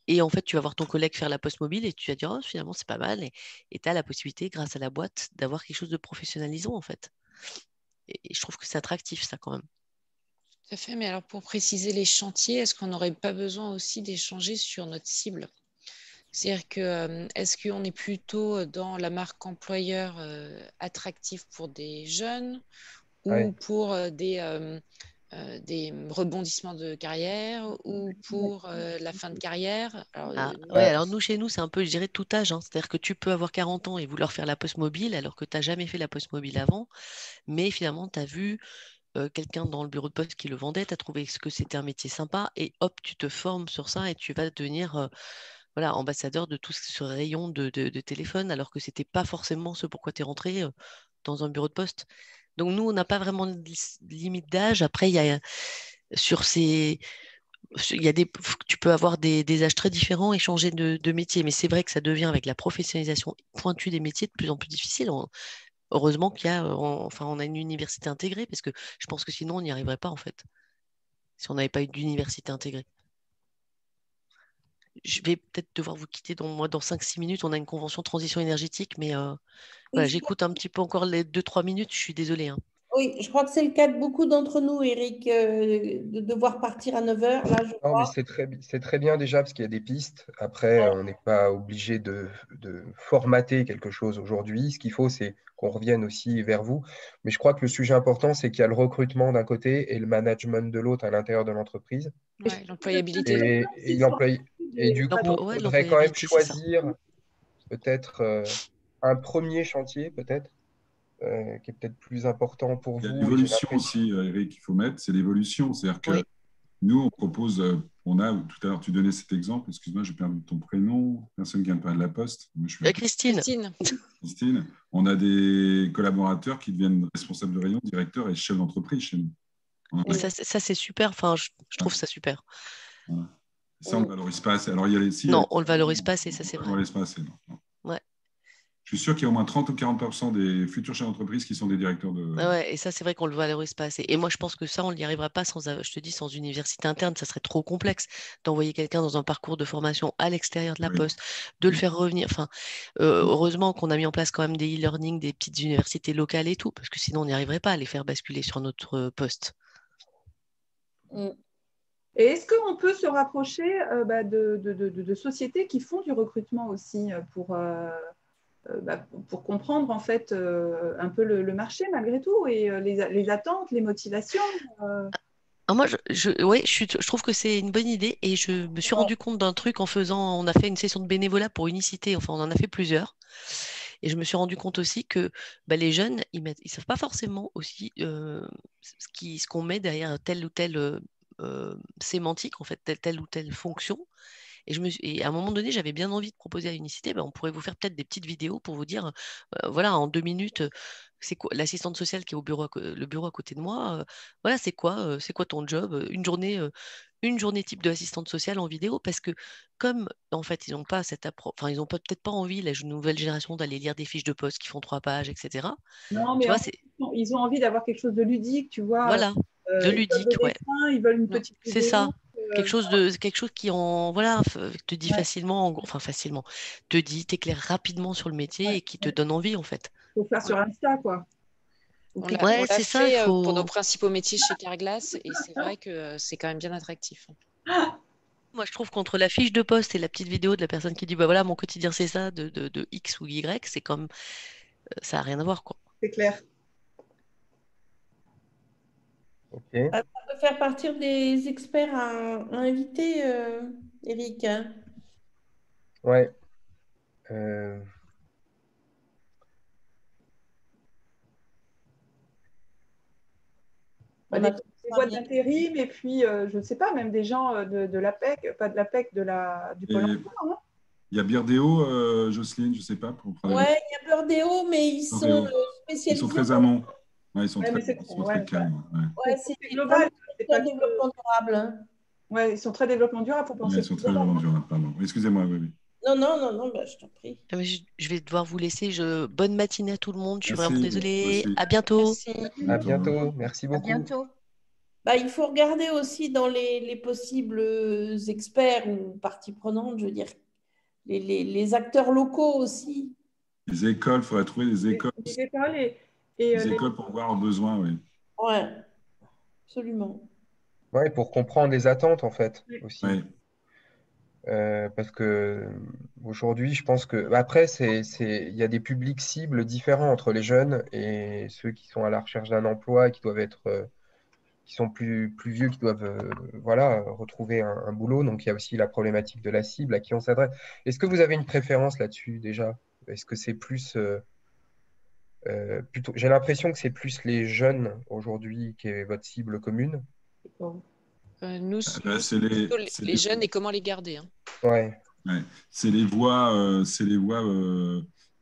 Et en fait, tu vas voir ton collègue faire la poste mobile et tu vas dire, oh, finalement, c'est pas mal. Et tu as la possibilité, grâce à la boîte, d'avoir quelque chose de professionnalisant, en fait. Et je trouve que c'est attractif, ça, quand même. Tout à fait, mais alors pour préciser les chantiers, est-ce qu'on n'aurait pas besoin aussi d'échanger sur notre cible? C'est-à-dire que est-ce qu'on est plutôt dans la marque employeur attractive pour des jeunes ou pour des rebondissements de carrière ou pour la fin de carrière? Alors, Alors nous, chez nous, c'est un peu, je dirais, tout âge. Hein. C'est-à-dire que tu peux avoir 40 ans et vouloir faire la poste mobile alors que tu n'as jamais fait la poste mobile avant, mais finalement, tu as vu quelqu'un dans le bureau de poste qui le vendait, tu as trouvé que c'était un métier sympa et hop, tu te formes sur ça et tu vas devenir voilà, ambassadeur de tout ce rayon de téléphone alors que ce n'était pas forcément ce pourquoi tu es rentré dans un bureau de poste. Donc nous, on n'a pas vraiment de limite d'âge. Après, il y a sur ces... tu peux avoir des âges très différents et changer de métier, mais c'est vrai que ça devient avec la professionnalisation pointue des métiers de plus en plus difficile. Heureusement qu'il y a, on a une université intégrée, parce que je pense que sinon, on n'y arriverait pas, en fait, si on n'avait pas eu d'université intégrée. Je vais peut-être devoir vous quitter dans 5-6 minutes. On a une convention transition énergétique, mais voilà, j'écoute un petit peu encore les 2-3 minutes. Je suis désolée. Hein. Oui, je crois que c'est le cas de beaucoup d'entre nous, Eric, de devoir partir à 9 h. Là, je Non, mais crois. c'est très bien déjà parce qu'il y a des pistes. Après, on n'est pas obligé de formater quelque chose aujourd'hui. Ce qu'il faut, c'est qu'on revienne aussi vers vous. Mais je crois que le sujet important, c'est qu'il y a le recrutement d'un côté et le management de l'autre à l'intérieur de l'entreprise. Ouais, l'employabilité. Et du coup, il faudrait quand même choisir peut-être un premier chantier, peut-être, qui est peut-être plus important pour vous. Il y a l'évolution aussi, Eric, qu'il faut mettre, c'est l'évolution. C'est-à-dire que nous, on propose, tout à l'heure, tu donnais cet exemple, excuse-moi, j'ai perdu ton prénom, personne qui vient de parler de la Poste. Moi, Christine. Christine. On a des collaborateurs qui deviennent responsables de rayon, directeurs et chefs d'entreprise chez nous. Et ça, c'est super, enfin, je trouve ça super. Voilà. Ça, on ne le valorise pas assez. Alors, il y a les, non, on ne le valorise pas assez, ça c'est vrai. On ne le valorise pas assez, non. Ouais. Je suis sûr qu'il y a au moins 30 ou 40% des futurs chefs d'entreprise qui sont des directeurs de... Ouais, et ça, c'est vrai qu'on ne le valorise pas assez. Et moi, je pense que ça, on n'y arrivera pas je te dis, sans université interne. Ça serait trop complexe d'envoyer quelqu'un dans un parcours de formation à l'extérieur de la Poste, de le faire revenir. Enfin, heureusement qu'on a mis en place quand même des e-learning, des petites universités locales et tout, parce que sinon, on n'y arriverait pas à les faire basculer sur notre poste. Et est-ce qu'on peut se rapprocher de sociétés qui font du recrutement aussi pour comprendre en fait un peu le marché malgré tout et les attentes, les motivations Moi, je trouve que c'est une bonne idée et je me suis rendu compte d'un truc on a fait une session de bénévolat pour Unicité, enfin on en a fait plusieurs. Et je me suis rendu compte aussi que les jeunes, ils ne savent pas forcément aussi ce qu'on met derrière telle ou telle sémantique, en fait, telle ou telle fonction. Et à un moment donné, j'avais bien envie de proposer à Unicité, on pourrait vous faire peut-être des petites vidéos pour vous dire, voilà, en 2 minutes, c'est quoi l'assistante sociale qui est le bureau à côté de moi, voilà, c'est quoi ton job, une journée type de assistante sociale en vidéo, parce que comme en fait ils n'ont pas cette approche, enfin ils n'ont peut-être pas envie, la nouvelle génération, d'aller lire des fiches de poste qui font 3 pages, etc. Non, mais ils ont envie d'avoir quelque chose de ludique, tu vois. Voilà, de ludique, ouais. Ils veulent une petite vidéo. C'est ça. Quelque chose qui te dit facilement, t'éclaire rapidement sur le métier et qui te donne envie en fait. Il faut faire sur Insta, quoi. On l'a fait pour nos principaux métiers chez Carglass et c'est vrai que c'est quand même bien attractif. Moi, je trouve qu'entre la fiche de poste et la petite vidéo de la personne qui dit voilà, mon quotidien c'est ça, de X ou Y, c'est comme ça n'a rien à voir, quoi. C'est clair. Ça peut faire partir des experts à inviter, Eric. Ouais. Des boîtes d'intérim et puis, je ne sais pas, même des gens de l'APEC, pas de l'APEC, du Pôle emploi. Hein. Il y a Birdéo, Jocelyne, je ne sais pas. Oui, il y a Birdéo, mais ils sont spécialisés. Ils sont très amont. Ouais, ils sont très calmes. Ouais, c'est global. C'est pas développement durable. Ouais, ils sont très développement durable, il faut penser. Ils sont très développement durable, pardon. Excusez-moi, oui. Non, je t'en prie. Je vais devoir vous laisser. Bonne matinée à tout le monde. Je suis vraiment désolée. À bientôt. À bientôt. Merci beaucoup. À bientôt. Bah, il faut regarder aussi dans les possibles experts ou parties prenantes, je veux dire, les acteurs locaux aussi. Les écoles, il faudrait trouver Les écoles et, des écoles pour voir aux besoins, oui. Ouais, absolument. Ouais, pour comprendre les attentes, en fait, aussi. Ouais. Parce que aujourd'hui, je pense que après, il y a des publics cibles différents entre les jeunes et ceux qui sont à la recherche d'un emploi et qui doivent être, qui sont plus vieux, qui doivent, voilà, retrouver un boulot. Donc, il y a aussi la problématique de la cible à qui on s'adresse. Est-ce que vous avez une préférence là-dessus déjà? Est-ce que c'est plus, plutôt, j'ai l'impression que c'est plus les jeunes aujourd'hui qui est votre cible commune. Nous, Bah, c'est plutôt les jeunes et comment les garder. Hein. Ouais. Ouais. C'est les voies,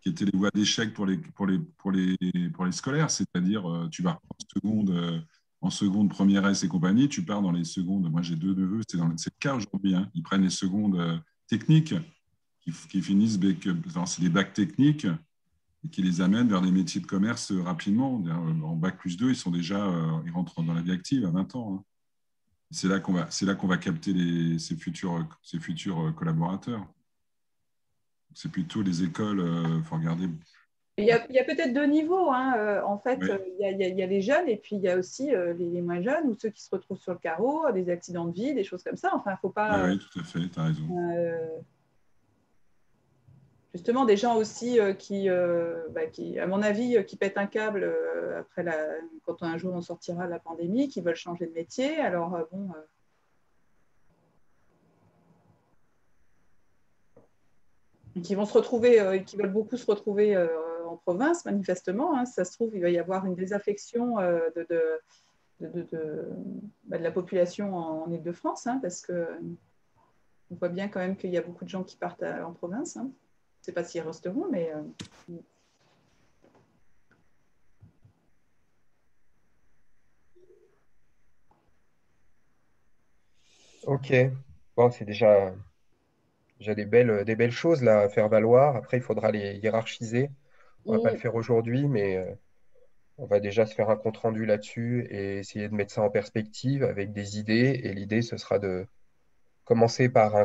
qui étaient les voies d'échec pour les scolaires, c'est-à-dire tu vas en seconde, première S et compagnie, tu pars dans les secondes. Moi, j'ai 2 neveux, c'est le cas aujourd'hui. Hein. Ils prennent les secondes techniques qui finissent, c'est des bacs techniques et qui les amènent vers des métiers de commerce rapidement. En bac plus 2, ils rentrent dans la vie active à 20 ans. Hein. C'est là qu'on va capter ces futurs collaborateurs. C'est plutôt les écoles, il faut regarder. Il y a peut-être 2 niveaux. Hein. En fait, Oui. il y a les jeunes et puis il y a aussi les moins jeunes ou ceux qui se retrouvent sur le carreau, des accidents de vie, des choses comme ça. Enfin, il ne faut pas. Oui, tout à fait, tu as raison. Justement, des gens aussi qui, à mon avis, qui pètent un câble après quand un jour on sortira de la pandémie, qui veulent changer de métier. Alors, bon. Qui vont se retrouver, qui veulent beaucoup se retrouver en province, manifestement. Hein. Si ça se trouve, il va y avoir une désaffection de la population en Île-de-France, hein, parce qu'on voit bien quand même qu'il y a beaucoup de gens qui partent en province. Hein. Je ne sais pas s'ils resteront, mais... Ok. Bon, c'est déjà des belles choses là à faire valoir. Après, il faudra les hiérarchiser. On va pas le faire aujourd'hui, mais on va déjà se faire un compte rendu là-dessus et essayer de mettre ça en perspective avec des idées. Et l'idée, ce sera de commencer par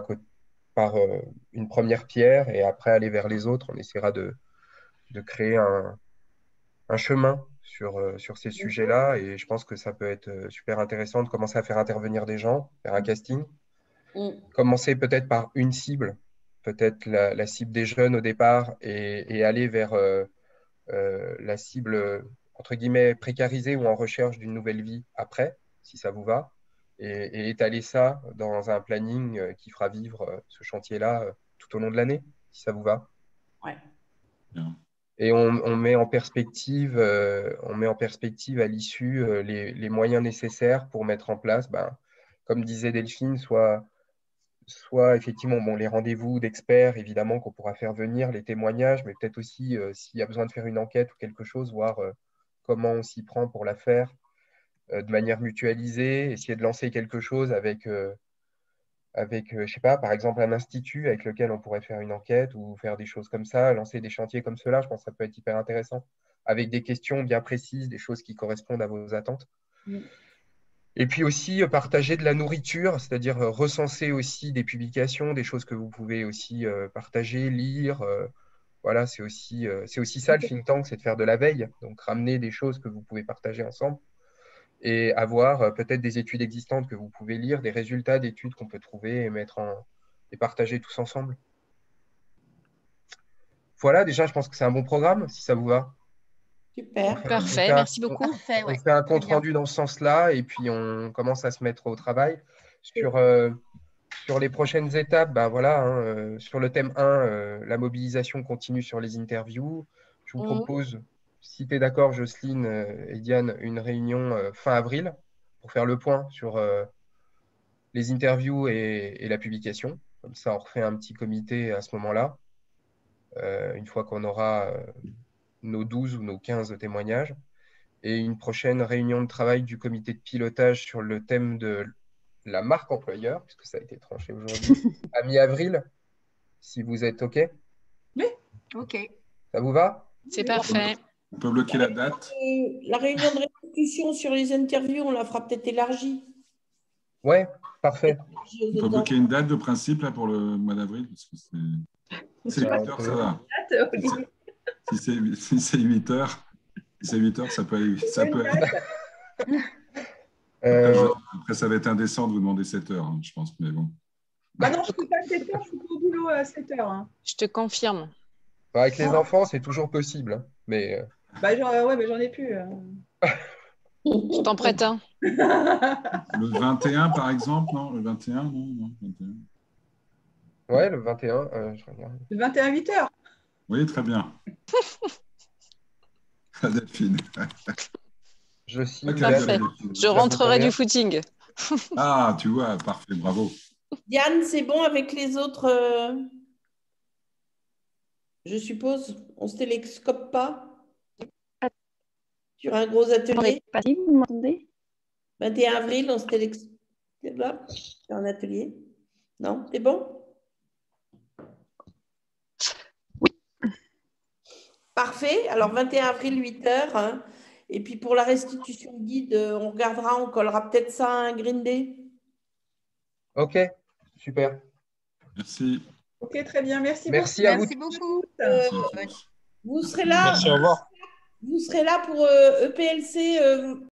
une première pierre et après aller vers les autres. On essaiera de créer un chemin sur ces sujets-là. Et je pense que ça peut être super intéressant de commencer à faire intervenir des gens, faire un casting. Commencer peut-être par une cible, peut-être la cible des jeunes au départ et aller vers la cible, entre guillemets, précarisée ou en recherche d'une nouvelle vie après, si ça vous va, et étaler ça dans un planning qui fera vivre ce chantier-là tout au long de l'année, si ça vous va. Ouais. Bien. Et on met en perspective, à l'issue les moyens nécessaires pour mettre en place, comme disait Delphine, soit effectivement les rendez-vous d'experts, évidemment, qu'on pourra faire venir, les témoignages, mais peut-être aussi s'il y a besoin de faire une enquête ou quelque chose, voir comment on s'y prend pour la faire de manière mutualisée, essayer de lancer quelque chose avec je sais pas, par exemple, un institut avec lequel on pourrait faire une enquête ou faire des choses comme ça, lancer des chantiers comme cela, je pense que ça peut être hyper intéressant, avec des questions bien précises, des choses qui correspondent à vos attentes. Et puis aussi partager de la nourriture, c'est-à-dire recenser aussi des publications, des choses que vous pouvez aussi partager, lire. Voilà, c'est aussi ça le think tank, c'est de faire de la veille. Donc ramener des choses que vous pouvez partager ensemble et avoir peut-être des études existantes que vous pouvez lire, des résultats d'études qu'on peut trouver et partager tous ensemble. Voilà, déjà, je pense que c'est un bon programme, si ça vous va. Super. Parfait, merci beaucoup. Parfait, ouais. On fait un compte Très bien. rendu dans ce sens-là et puis on commence à se mettre au travail. Sur les prochaines étapes, voilà, hein, sur le thème 1, la mobilisation continue sur les interviews. Je vous propose, si tu es d'accord, Jocelyne et Diane, une réunion fin avril pour faire le point sur les interviews et la publication. Comme ça, on refait un petit comité à ce moment-là, une fois qu'on aura nos 12 ou nos 15 témoignages. Et une prochaine réunion de travail du comité de pilotage sur le thème de la marque employeur, puisque ça a été tranché aujourd'hui, à mi-avril, si vous êtes OK. Oui. OK. Ça vous va? C'est parfait. On peut bloquer la date. La réunion de restitution sur les interviews, on la fera peut-être élargie. Ouais, parfait. On peut bloquer une date de principe là, pour le mois d'avril, parce que c'est 8 heures, ça va. Si c'est 8 heures, ça peut aller. Après, ça va être indécent de vous demander 7 heures, hein, je pense, mais bon. Bah non, je ne peux pas 7 heures, je suis au boulot à 7 heures. Hein. Je te confirme. Avec les enfants, c'est toujours possible. Hein, mais bah, j'en ai plus. Je t'en prête un. Le 21, par exemple, non? Le 21, non 21. Ouais, le 21, je regarde. Le 21, 8 heures. Oui, très bien. Delphine. Je signe. Parfait. Je rentrerai du footing. Ah, tu vois, parfait, bravo. Diane, c'est bon avec les autres je suppose, on ne se télescope pas sur un gros atelier. Pas si vous m'entendez? 21 avril, on se télescope sur un atelier. Non, c'est bon? Oui. Parfait. Alors, 21 avril, 8 heures. Hein. Et puis, pour la restitution guide, on regardera, on collera peut-être ça à un Green Day. Ok, super. Merci. Ok, très bien. Merci beaucoup. Merci beaucoup. Vous serez là. Merci, au revoir. Vous serez là pour EPLC